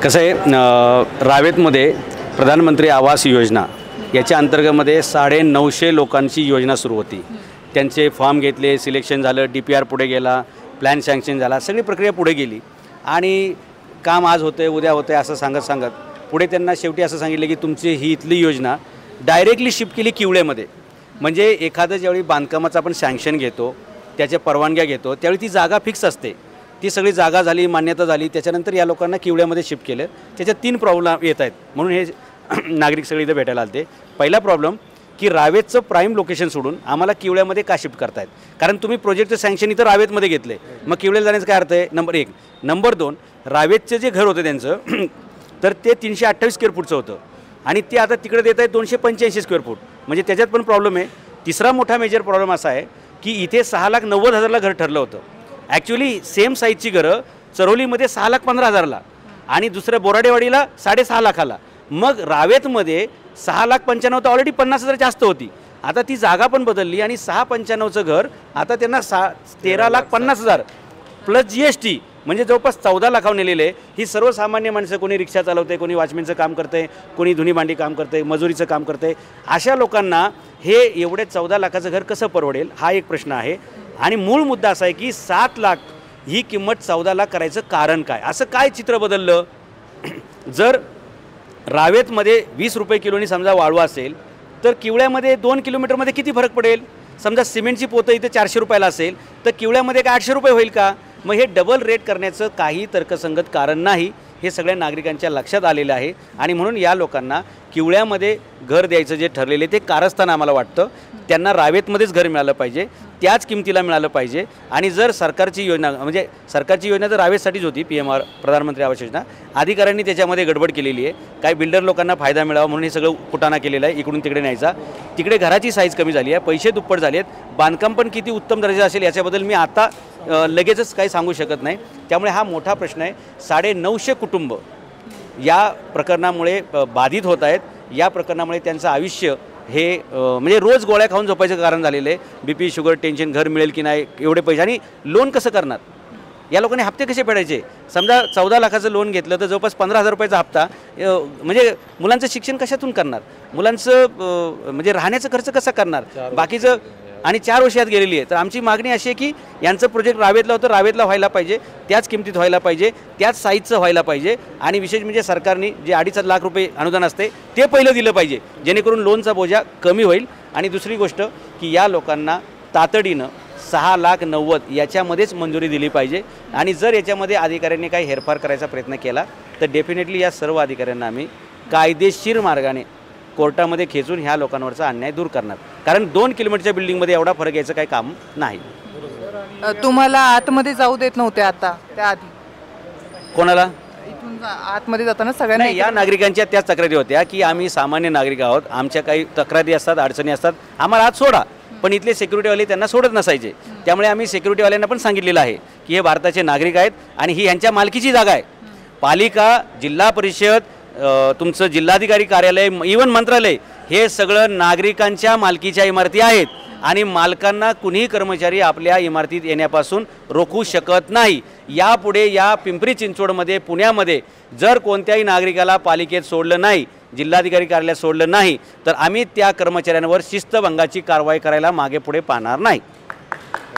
कसं आहे रावेतमध्ये प्रधानमंत्री आवास योजना याच्या अंतर्गतमध्ये 950 लोकांची योजना सुरू होती। त्यांचे फॉर्म घेतले, सिलेक्शन झालं, DPR पुढे गेला, प्लॅन सँक्शन झाला, सगळी प्रक्रिया पुढे गेली आणि काम आज होतं आहे उद्या होतं आहे असं सांगत पुढे त्यांना शेवटी असं सांगितलं की तुमची ही इथली योजना डायरेक्टली शिफ्ट केली किवळेमध्ये। म्हणजे एखादं ज्यावेळी बांधकामाचं आपण सँक्शन घेतो, त्याच्या परवानग्या घेतो, त्यावेळी ती जागा फिक्स असते, ती सगळी जागा झाली, मान्यता झाली, त्याच्यानंतर या लोकांना किवळ्यामध्ये शिफ्ट केलं। त्याच्यात 3 प्रॉब्लेम येत आहेत म्हणून हे नागरिक सगळे इथं भेटायला आलते। पहिला प्रॉब्लेम की रावेतचं प्राईम लोकेशन सोडून आम्हाला किवळ्यामध्ये का शिफ्ट करतायत, कारण तुम्ही प्रोजेक्टचं सँक्शन इथं रावेतमध्ये घेतले, मग किवळ्याला जाण्याचं काय अर्थ आहे? नंबर 1। नंबर 2, रावेतचं जे घर होतं त्यांचं तर ते 328 स्क्वेअर फूटचं होतं आणि ते आता तिकडे देत आहेत 285 स्क्वेअर फूट, म्हणजे त्याच्यात पण प्रॉब्लेम आहे। तिसरा मोठा मेजर प्रॉब्लेम असा आहे की इथे 6,90,000ला घर ठरलं होतं। ॲक्च्युली सेम साईजची घरं चरोलीमध्ये 6,15,000ला आणि दुसऱ्या बोराडेवाडीला 6.5 लाखाला। मग रावेतमध्ये 6,95,000 तर ऑलरेडी 50,000 जास्त होती, आता ती जागा पण बदलली आणि 6,95,000चं घर आता त्यांना 13,50,000 प्लस GST म्हणजे जवळपास 14 लाखावर नेलेले। ही सर्वसामान्य माणसं, कोणी रिक्षा चालवते, कोणी वॉचमॅनचं काम करते, कोणी धुनी भांडी काम करते, मजुरीचं काम करते, अशा लोकांना हे एवढे 14 लाखाचं घर कसं परवडेल हा एक प्रश्न आहे। आणि मूळ मुद्दा असा आहे की 7 लाख ही किंमत 14 लाख करायचं कारण काय? असं काय चित्र बदललं? जर रावेतमध्ये 20 रुपये किलोनी समजा वाळू असेल तर किवळ्यामध्ये 2 किलोमीटरमध्ये किती फरक पडेल? समजा सिमेंटची पोतं इथे 400 रुपयाला असेल तर किवळ्यामध्ये काय 800 रुपये होईल का? मग हे डबल रेट करण्याचं काही तर्कसंगत कारण नाही, हे सगळ्या नागरिकांच्या लक्षात आलेलं आहे। आणि म्हणून या लोकांना किवळ्यामध्ये घर द्यायचं जे ठरलेले ते कारस्थान आम्हाला वाटतं त्यांना रावेतमध्येच घर मिळालं पाहिजे, त्याच किमतीला मिळालं पाहिजे। आणि जर सरकारची योजना म्हणजे सरकारची योजना तर रावेतसाठीच होती, PMR प्रधानमंत्री आवास योजना, अधिकाऱ्यांनी त्याच्यामध्ये गडबड केलेली आहे। काही बिल्डर लोकांना फायदा मिळावा म्हणून हे सगळं कुटाणा केलेला आहे, इकडून तिकडे न्यायचा। तिकडे घराची साईज कमी झाली आहे, पैसे दुप्पट झाले आहेत, बांधकाम पण किती उत्तम दर्जाचं असेल याच्याबद्दल मी आता लगेचच काही सांगू शकत नाही। त्यामुळे हा मोठा प्रश्न आहे। 950 कुटुंब या प्रकरणामुळे बाधित होत आहेत। या प्रकरणामुळे त्यांचं आयुष्य हे म्हणजे रोज गोळ्या खाऊन झोपायचं कारण झालेलं आहे। BP, शुगर, टेन्शन, घर मिळेल की नाही, एवढे पैसे, आणि लोन कसं करणार? या लोकांनी हप्ते कसे फेडायचे? समजा 14 लाखाचं लोन घेतलं तर जवळपास 15,000 रुपयाचा हप्ता, म्हणजे मुलांचं शिक्षण कशातून करणार? मुलांचं म्हणजे राहण्याचा खर्च कसा करणार? बाकीचं आणि 4 वर्षात गेलेली आहे। तर आमची मागणी अशी आहे की यांचं प्रोजेक्ट रावेतला होतं, रावेतला व्हायला पाहिजे, त्याच किमतीत व्हायला पाहिजे, त्याच साईजचं व्हायला पाहिजे। आणि विशेष म्हणजे सरकारने जे 2.5 लाख रुपये अनुदान असते ते पहिलं दिलं पाहिजे, जेणेकरून लोनचा बोजा कमी होईल। आणि दुसरी गोष्ट की या लोकांना तातडीनं 6,90,000 याच्यामध्येच मंजुरी दिली पाहिजे। आणि जर याच्यामध्ये अधिकाऱ्यांनी काही हेरफार करायचा प्रयत्न केला तर डेफिनेटली या सर्व अधिकाऱ्यांना आम्ही कायदेशीर मार्गाने कोर्टामध्ये खेचून ह्या लोकांवरचा अन्याय दूर करणार, कारण 2 किलोमीटरच्या बिल्डिंगमध्ये एवढा फरक यायचं काही काम नाही। तुम्हाला आतमध्ये जाऊ देत नव्हते आता त्याआधी? कोणाला? इथून आतमध्ये जाताना सगळ्यांना नाही, या नागरिकांच्या त्याच तक्रारी होत्या की आम्ही सामान्य नागरिक आहोत, आमच्या काही तक्रारी असतात, अडचणी असतात, आम्हाला आत सोडा, पण इथले सिक्युरिटीवाले त्यांना सोडत नसायचे। त्यामुळे आम्ही सिक्युरिटीवाल्यांना पण सांगितलेलं आहे की हे भारताचे नागरिक आहेत आणि ही यांच्या मालकीची जागा आहे। पालिका, जिल्हा परिषद, तुमचं जिल्हाधिकारी कार्यालय, इवन मंत्रालय, हे सगळं नागरिकांच्या मालकीच्या इमारती आहेत आणि मालकांना कुणीही कर्मचारी आपल्या इमारतीत येण्यापासून रोखू शकत नाही। यापुढे या पिंपरी चिंचवडमध्ये, पुण्यामध्ये जर कोणत्याही नागरिकाला पालिकेत सोडलं नाही, जिल्हाधिकारी कार्यालयात सोडलं नाही तर आम्ही त्या कर्मचाऱ्यांवर शिस्तभंगाची कारवाई करायला मागे पुढे पाहणार नाही।